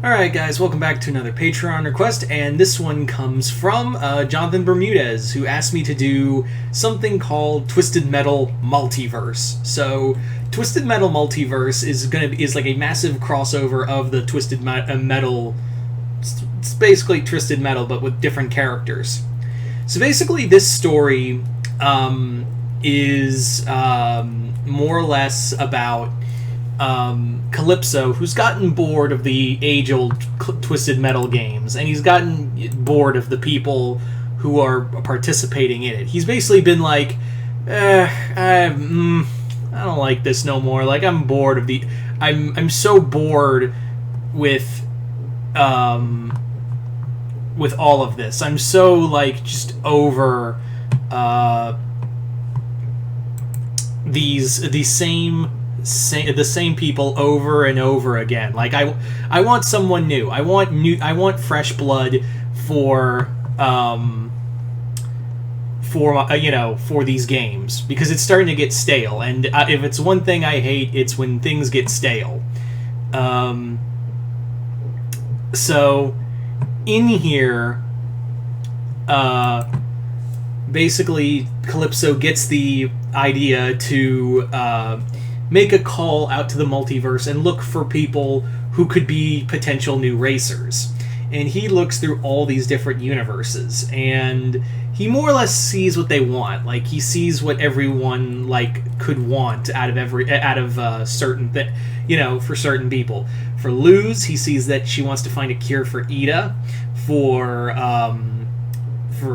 Alright guys, welcome back to another Patreon request, and this one comes from Jonathan Bermudez, who asked me to do something called Twisted Metal Multiverse. So, Twisted Metal Multiverse is like a massive crossover of the Twisted Metal. It's basically Twisted Metal, but with different characters. So basically, this story is more or less about Calypso, who's gotten bored of the age-old Twisted Metal games, and he's gotten bored of the people who are participating in it. He's basically been like, I don't like this no more. Like, I'm bored of the... I'm so bored with all of this. I'm so, like, just over the same people over and over again. Like, I want someone new. I want fresh blood for these games, because it's starting to get stale. And if it's one thing I hate, it's when things get stale. So in here, basically Calypso gets the idea to make a call out to the multiverse and look for people who could be potential new racers. And he looks through all these different universes, and he more or less sees what they want. Like, he sees what everyone could want out of certain for certain people. For Luz, he sees that she wants to find a cure for Ida. For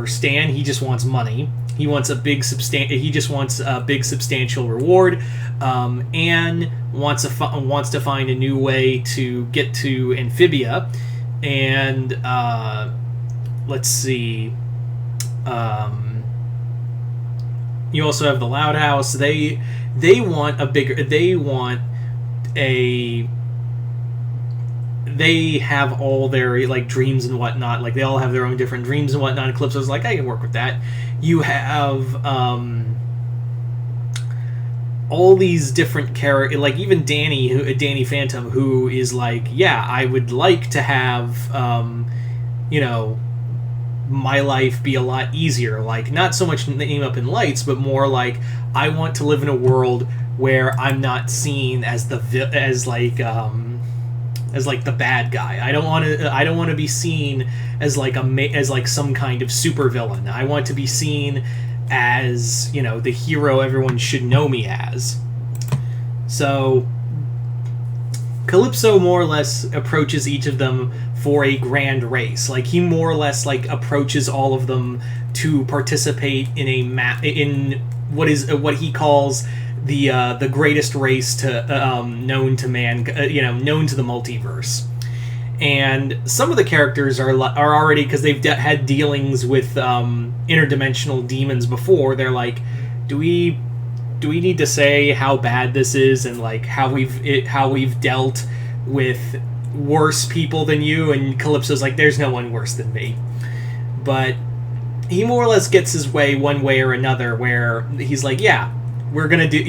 Stan, he just wants money. He wants a big substantial reward. Anne wants to find a new way to get to Amphibia, and let's see. You also have the Loud House. They want a bigger. They have all their dreams and whatnot. Like, they all have their own different dreams and whatnot. And Calypso's like, I can work with that. You have all these different characters, like even Danny Phantom, who is like, yeah, I would like to have my life be a lot easier. Like, not so much aim up in lights, but more like, I want to live in a world where I'm not seen as the bad guy. I don't want to be seen as some kind of supervillain. I want to be seen as, the hero everyone should know me as. So Calypso more or less approaches each of them for a grand race. Like, he more or less approaches all of them to participate in what he calls the greatest race known to man, known to the multiverse. And some of the characters are already, because they've had dealings with interdimensional demons before. They're like, do we need to say how bad this is, and how we've dealt with worse people than you? And Calypso's like, there's no one worse than me. But he more or less gets his way one way or another, where he's like, yeah, we're gonna do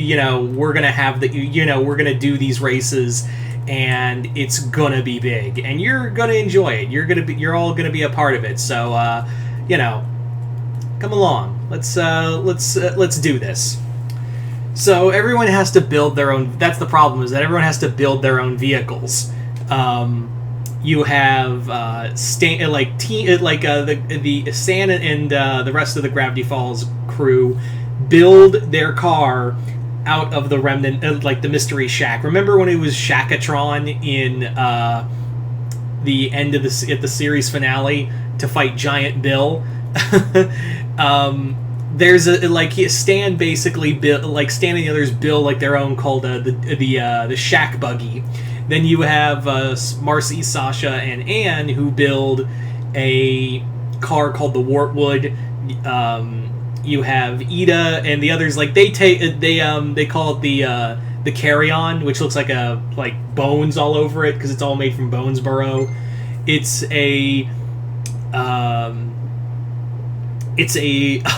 these races, and it's gonna be big, and you're gonna enjoy it. You're all gonna be a part of it. So come along. Let's do this. So everyone has to build their own. That's the problem, is that everyone has to build their own vehicles. You have Stan and the rest of the Gravity Falls crew build their car out of the remnant, the mystery shack. Remember when it was Shackatron in the end of at the series finale to fight Giant Bill? There's Stan basically built, Stan and the others build their own, called the Shack Buggy. Then you have Marcy, Sasha, and Anne, who build a car called the Wartwood. You have Ida and the others. They call it the Carry-On, which looks like bones all over it, because it's all made from Bonesboro. It's a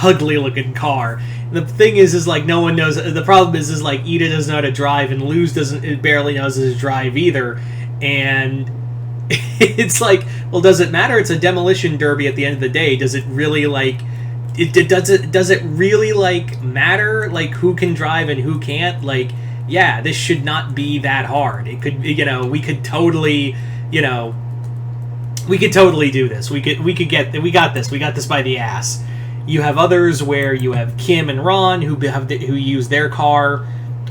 ugly looking car. The thing is no one knows. The problem is Ida doesn't know how to drive, and Luz barely knows how to drive either. And it's like, well, does it matter? It's a demolition derby at the end of the day. Does it really like? Does it really like matter like who can drive and who can't? Like, yeah, this should not be that hard. It could, we could totally, we could totally do this. We got this by the ass. You have others where you have Kim and Ron who use their car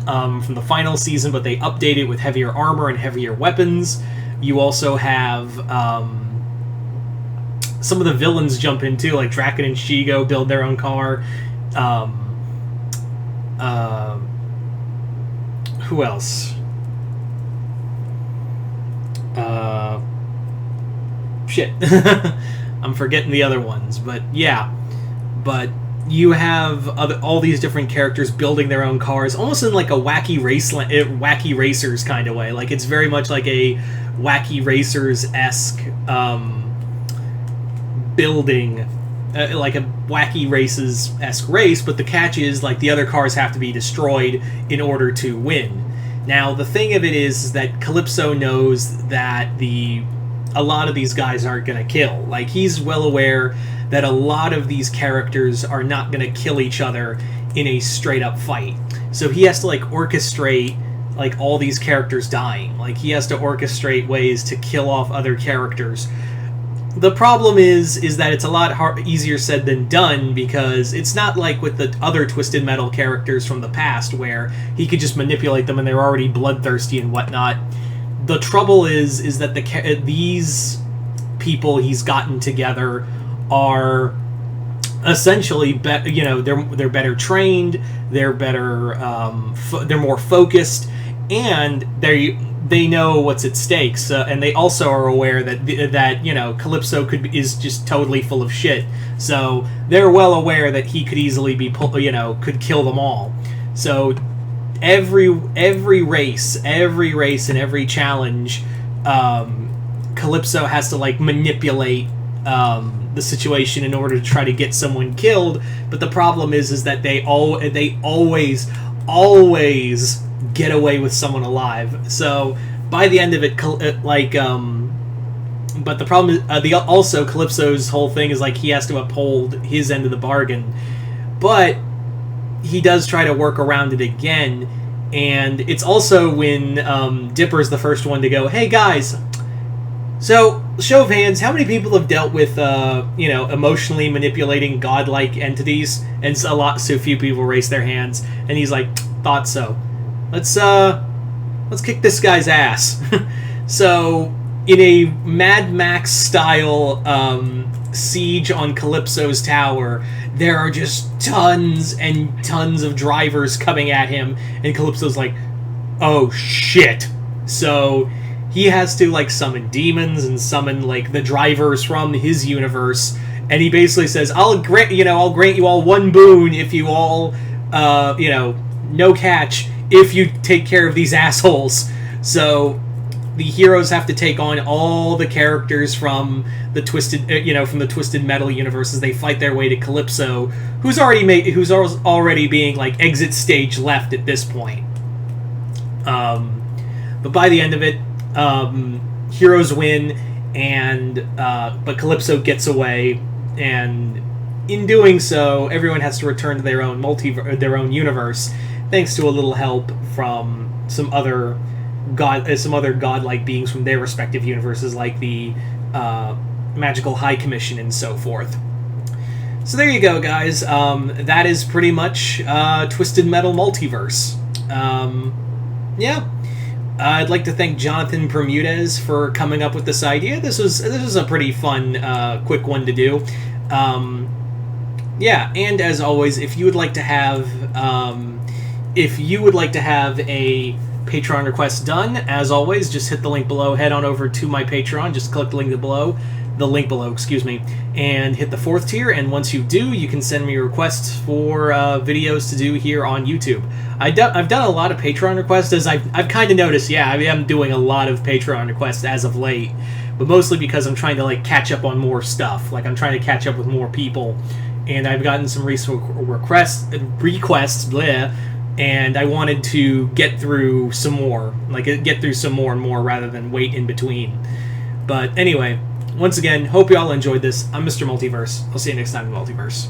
from the final season, but they update it with heavier armor and heavier weapons. You also have some of the villains jump in too, like Draken and Shigo build their own car. Who else? Shit. I'm forgetting the other ones, but yeah. But you have all these different characters building their own cars, almost in like a wacky racers kind of way. Like it's very much like a wacky racers-esque building, like a wacky races-esque race, but the catch is like the other cars have to be destroyed in order to win. Now the thing of it is that Calypso knows that a lot of these guys aren't going to kill. Like he's well aware that a lot of these characters are not going to kill each other in a straight up fight. So he has to like orchestrate like all these characters dying. Like he has to orchestrate ways to kill off other characters. The problem is that it's a lot easier said than done, because it's not like with the other Twisted Metal characters from the past where he could just manipulate them and they're already bloodthirsty and whatnot. The trouble is that these people he's gotten together are essentially they're better trained, they're better they're more focused, and they know what's at stake. So, and they also are aware that Calypso is just totally full of shit. So they're well aware that he could easily be could kill them all. So every race and every challenge, Calypso has to like manipulate the situation in order to try to get someone killed. But the problem is that they always get away with someone alive. So by the end of it, but the problem is also Calypso's whole thing is like he has to uphold his end of the bargain, but he does try to work around it again. And it's also when Dipper's the first one to go, hey guys, so show of hands, how many people have dealt with emotionally manipulating godlike entities? And so few people raise their hands, and he's like, thought so. Let's kick this guy's ass. So in a Mad Max style siege on Calypso's tower, there are just tons and tons of drivers coming at him, and Calypso's like, oh shit. So he has to like summon demons and summon like the drivers from his universe, and he basically says, I'll grant you all one boon if you all no catch if you take care of these assholes. So the heroes have to take on all the characters from the Twisted Metal universe as they fight their way to Calypso, who's already being like exit stage left at this point. But by the end of it, heroes win, and but Calypso gets away, and in doing so, everyone has to return to their own universe, thanks to a little help from some other godlike beings from their respective universes, like the Magical High Commission and so forth. So there you go, guys. That is pretty much Twisted Metal Multiverse. Yeah. I'd like to thank Jonathan Bermudez for coming up with this idea. This was a pretty fun, quick one to do. Yeah, and as always, if you would like to have a Patreon request done, as always, just hit the link below. Head on over to my Patreon. Just click the link below, and hit the 4th tier. And once you do, you can send me requests for videos to do here on YouTube. I've done a lot of Patreon requests, as I've kind of noticed. Yeah, I am doing a lot of Patreon requests as of late, but mostly because I'm trying to like catch up on more stuff. Like I'm trying to catch up with more people, and I've gotten some recent requests, bleh, and I wanted to get through some more and more rather than wait in between. But anyway, once again, hope you all enjoyed this. I'm Mr. Multiverse. I'll see you next time in Multiverse.